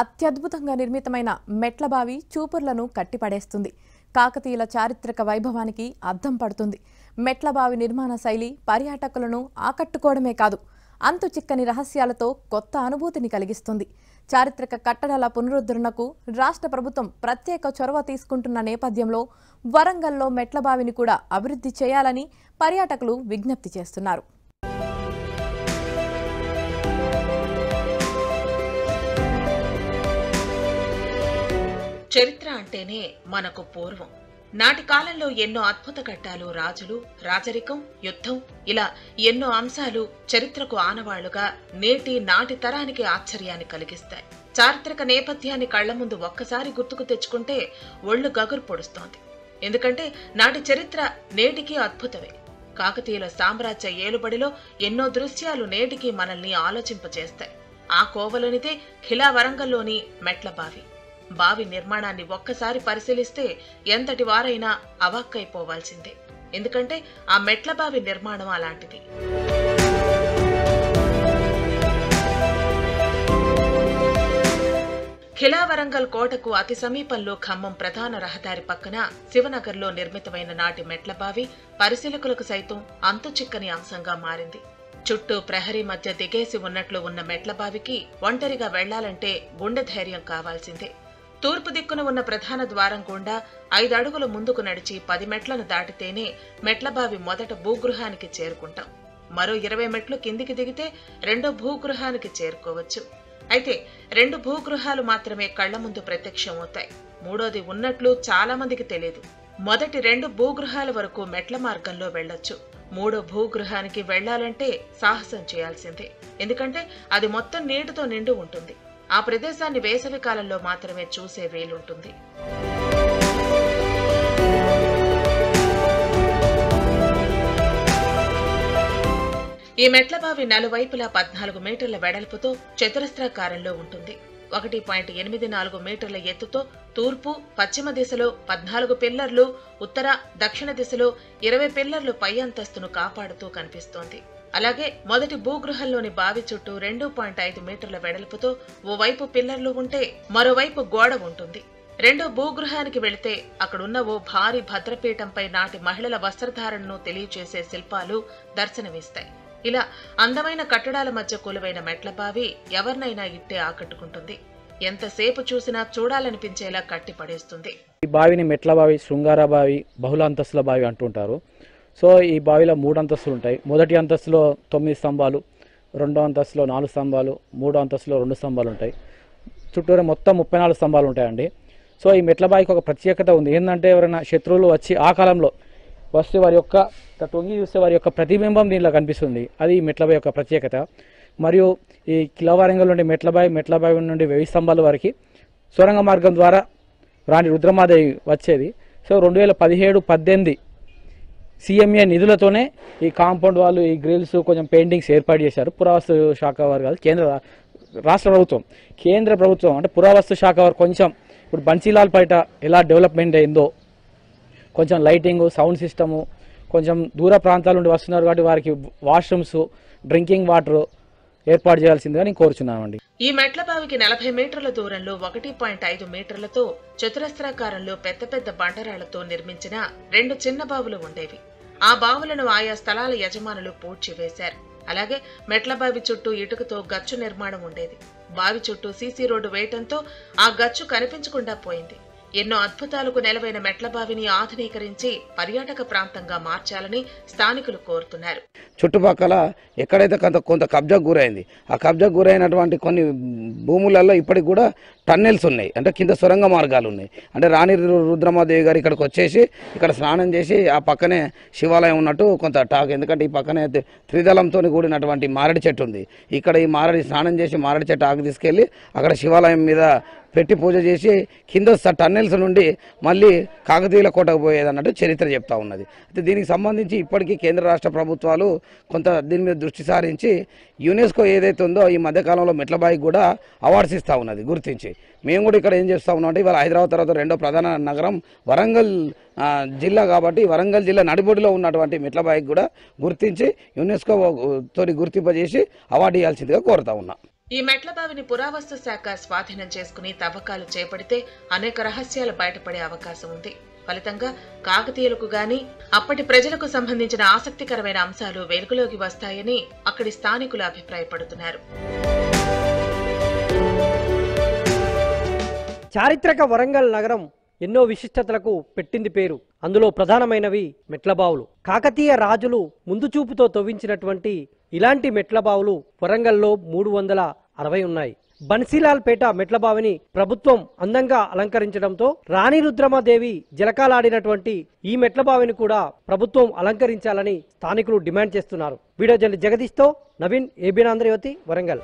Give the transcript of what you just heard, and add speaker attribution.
Speaker 1: అత్యద్భుతంగా నిర్మితమైన మెట్లబావి చూపుర్లను కట్టిపడేస్తుంది. కాకతీయుల చారిత్రక వైభవానికి అద్దం పడుతుంది. మెట్లబావి నిర్మాణ శైలి పర్యాటకులను ఆకట్టుకోవడమే కాదు, అంతు చిక్కని రహస్యాలతో కొత్త అనుభూతిని కలిగిస్తుంది. చారిత్రక కట్టడాల పునరుద్ధరణకు రాష్ట్ర ప్రభుత్వం ప్రత్యేక చొరవ తీసుకుంటున్న నేపథ్యంలో వరంగల్లో మెట్లబావిని కూడా అభివృద్ధి చేయాలని పర్యాటకులు విజ్ఞప్తి చేస్తున్నారు.
Speaker 2: చరిత్ర అంటేనే మనకు పూర్వం నాటి కాలంలో ఎన్నో అద్భుత ఘట్టాలు, రాజులు, రాజరికం, యుద్ధం ఇలా ఎన్నో అంశాలు చరిత్రకు ఆనవాళ్లుగా నాటి తరానికి ఆశ్చర్యాన్ని కలిగిస్తాయి. చారిత్రక నేపథ్యాన్ని కళ్ల ముందు ఒక్కసారి గుర్తుకు తెచ్చుకుంటే ఒళ్ళు గగురు పొడుస్తోంది. ఎందుకంటే నాటి చరిత్ర నేటికి అద్భుతమే. కాకతీయుల సామ్రాజ్య ఏలుబడిలో ఎన్నో దృశ్యాలు నేటికి మనల్ని ఆలోచింపచేస్తాయి. ఆ కోవలోనిదే ఖిలా వరంగల్లోని మెట్లబావి. బావి నిర్మాణాన్ని ఒక్కసారి పరిశీలిస్తే ఎంతటి వారైనా అవాక్కైపోవాల్సిందే. ఎందుకంటే ఆ మెట్లబావి నిర్మాణం అలాంటిది. ఖిలా వరంగల్ కోటకు అతి సమీపంలో ఖమ్మం ప్రధాన రహదారి పక్కన శివనగర్లో నిర్మితమైన నాటి మెట్లబావి పరిశీలకులకు సైతం అంతు చిక్కని అంశంగా మారింది. చుట్టూ ప్రహరీ మధ్య దిగేసి ఉన్నట్లు ఉన్న మెట్లబావికి ఒంటరిగా వెళ్లాలంటే గుండె ధైర్యం కావాల్సిందే. తూర్పు దిక్కున ఉన్న ప్రధాన ద్వారం గుండా 5 అడుగులు ముందుకు నడిచి 10 మెట్లను దాటితేనే మెట్లబావి మొదట భూగృహానికి చేరుకుంటాం. మరో 20 మెట్లు కిందికి దిగితే రెండో భూగృహానికి చేరుకోవచ్చు. అయితే 2 భూగృహాలు మాత్రమే కళ్ల ముందు ప్రత్యక్షమవుతాయి. మూడోది ఉన్నట్లు చాలా మందికి తెలియదు. మొదటి 2 భూగృహాల వరకు మెట్ల మార్గంలో వెళ్లొచ్చు. మూడో భూగృహానికి వెళ్లాలంటే సాహసం చేయాల్సిందే. ఎందుకంటే అది మొత్తం నీటితో నిండి ఉంటుంది. ఆ ప్రదేశాన్ని వేసవి కాలంలో మాత్రమే చూసే వీలుంటుంది. ఈ మెట్లబావి నలువైపులా 14 మీటర్ల వెడల్పుతో చతురస్రాకారంలో ఉంటుంది. 1.84 మీటర్ల ఎత్తుతో తూర్పు, పశ్చిమ దిశలో 14 పిల్లర్లు, ఉత్తర, దక్షిణ దిశలో 20 పిల్లర్లు పై అంతస్తును కాపాడుతూ కనిపిస్తోంది. అలాగే మొదటి భూగృహంలోని బావి చుట్టూ 2.5 మీటర్ల వెడల్పుతో ఓవైపు పిల్లర్లు ఉంటే మరోవైపు గోడ ఉంటుంది. రెండో భూగృహానికి వెళితే అక్కడున్న ఓ భారీ భద్రపీఠంపై నాటి మహిళల వస్త్రధారణను తెలియచేసే శిల్పాలు దర్శనమిస్తాయి. ఇలా అందమైన కట్టడాల మధ్య కొలువైన మెట్లబావి ఎవరినైనా ఇట్టే ఆకట్టుకుంటుంది. ఎంతసేపు చూసినా చూడాలనిపించేలా కట్టి పడేస్తుంది.
Speaker 3: ఈ బావిని మెట్లబావి, శృంగారబావి, బహుళ అంతస్తుల బావి అంటుంటారు. సో ఈ బావిలో 3 అంతస్తులు ఉంటాయి. మొదటి అంతస్తులో 9 స్తంభాలు, రెండో అంతస్తులో 4 స్తంభాలు, మూడో అంతస్తులో 2 స్తంభాలు ఉంటాయి. చుట్టూరు మొత్తం 34 స్తంభాలు ఉంటాయండి. సో ఈ మెట్లబావికి ఒక ప్రత్యేకత ఉంది. ఏంటంటే ఎవరైనా శత్రువులు వచ్చి ఆ కాలంలో వస్తే వారి యొక్క తొంగి చూస్తే వారి యొక్క ప్రతిబింబం దీనిలో కనిపిస్తుంది. అది ఈ మెట్లబావి యొక్క ప్రత్యేకత. మరియు ఈ ఖిలా వరంగల్ నుండి మెట్లబావి నుండి 1000 స్తంభాల వరకు సొరంగ మార్గం ద్వారా రాణి రుద్రమాదేవి వచ్చేది. సో 2017-18 CMA నిధులతోనే ఈ కాంపౌండ్ వాళ్ళు, ఈ గ్రిల్స్, కొంచెం పెయింటింగ్స్ ఏర్పాటు చేశారు. పురావస్తు శాఖ వారు కాదు, రాష్ట్ర ప్రభుత్వం, కేంద్ర ప్రభుత్వం అంటే పురావస్తు శాఖ వారు కొంచెం ఇప్పుడు బన్సీలాల్ పైట ఎలా డెవలప్మెంట్ అయిందో కొంచెం లైటింగ్, సౌండ్ సిస్టము, కొంచెం దూర ప్రాంతాల నుండి వస్తున్నారు కాబట్టి వారికి వాష్రూమ్స్, డ్రింకింగ్ వాటర్ ఏర్పాటు చేయాల్సిందిగా నేను కోరుచున్నామండి.
Speaker 2: ఈ మెట్లబావికి 40 మీటర్ల దూరంలో 1.5 మీటర్లతో చతురస్రాకారంలో పెద్ద పెద్ద బండరాళ్లతో నిర్మించిన 2 చిన్న బావులు ఉండేవి. ఆ బావులను ఆయా స్థలాల యజమానులు పూడ్చివేశారు. అలాగే మెట్లబావి చుట్టూ ఇటుకతో గచ్చు నిర్మాణం ఉండేది. బావి చుట్టూ సీసీ రోడ్డు వేయటంతో ఆ గచ్చు కనిపించకుండా పోయింది. ఎన్నో అద్భుతాలకు నెలవైన మెట్లబావిని ఆధునీకరించి పర్యాటక ప్రాంతంగా మార్చాలని స్థానికులు కోరుతున్నారు.
Speaker 4: చుట్టుపక్కల ఎక్కడైతే కొంత కబ్జా గురైంది, ఆ కబ్జా గురైనటువంటి కొన్ని భూములలో ఇప్పటికి కూడా టన్నెల్స్ ఉన్నాయి, అంటే కింద సొరంగ మార్గాలు ఉన్నాయి. అంటే రాణి రుద్రమాదేవి గారు ఇక్కడికి వచ్చేసి ఇక్కడ స్నానం చేసి ఆ పక్కనే శివాలయం ఉన్నట్టు కొంత టాక్. ఎందుకంటే ఈ పక్కనే త్రిదళంతో కూడినటువంటి మారడి చెట్టు ఉంది. ఇక్కడ ఈ స్నానం చేసి మారడి చెట్టు ఆకు తీసుకెళ్ళి అక్కడ శివాలయం మీద పెట్టి పూజ చేసి కింద టన్నెల్స్ నుండి మళ్ళీ కాకతీయుల కోటకు పోయేదన్నట్టు చరిత్ర చెప్తా ఉన్నది. అయితే దీనికి సంబంధించి ఇప్పటికీ కేంద్ర రాష్ట్ర ప్రభుత్వాలు కొంత దీని మీద దృష్టి సారించి యునెస్కో ఏదైతే ఉందో ఈ మధ్యకాలంలో మెట్లబావికి కూడా అవార్డ్స్ ఇస్తూ ఉన్నది గుర్తించి. మేము కూడా ఇక్కడ ఏం చేస్తూ ఉన్నాం అంటే ఇవాళ హైదరాబాద్ తర్వాత రెండో ప్రధాన నగరం వరంగల్ జిల్లా కాబట్టి వరంగల్ జిల్లా నడిబొడిలో ఉన్నటువంటి మెట్లబావికి కూడా గుర్తించి యునెస్కో తోటి గుర్తింపజేసి అవార్డు ఇవ్వాల్సిందిగా కోరుతా ఉన్నా.
Speaker 2: ఈ మెట్లబావిని పురావస్తు శాఖ స్వాధీనం చేసుకుని తవ్వకాలు చేపడితే అనేక రహస్యాలు బయటపడే అవకాశం ఉంది. ఫలితంగా కాకతీయులకు గాని అప్పటి ప్రజలకు సంబంధించిన ఆసక్తికరమైన అంశాలు వెలుగులోకి వస్తాయని అక్కడి స్థానికులు అభిప్రాయపడుతున్నారు.
Speaker 5: చారిత్రక వరంగల్ నగరం ఎన్నో విశిష్టతలకు పెట్టింది పేరు. అందులో ప్రధానమైనవి మెట్లబావులు. కాకతీయ రాజులు ముందు చూపుతో తవ్వించినటువంటి ఇలాంటి మెట్లబావులు వరంగల్లో 360 ఉన్నాయి. బన్సీలాల్ పేట మెట్లబావిని ప్రభుత్వం అందంగా అలంకరించడంతో రాణి రుద్రమాదేవి జలకాలాడినటువంటి ఈ మెట్లబావిని కూడా ప్రభుత్వం అలంకరించాలని స్థానికులు డిమాండ్ చేస్తున్నారు. వీడియో జర్నలిస్ట్ జగదీష్తో నవీన్, ఏబీఎన్ ఆంధ్రజ్యోతి, వరంగల్.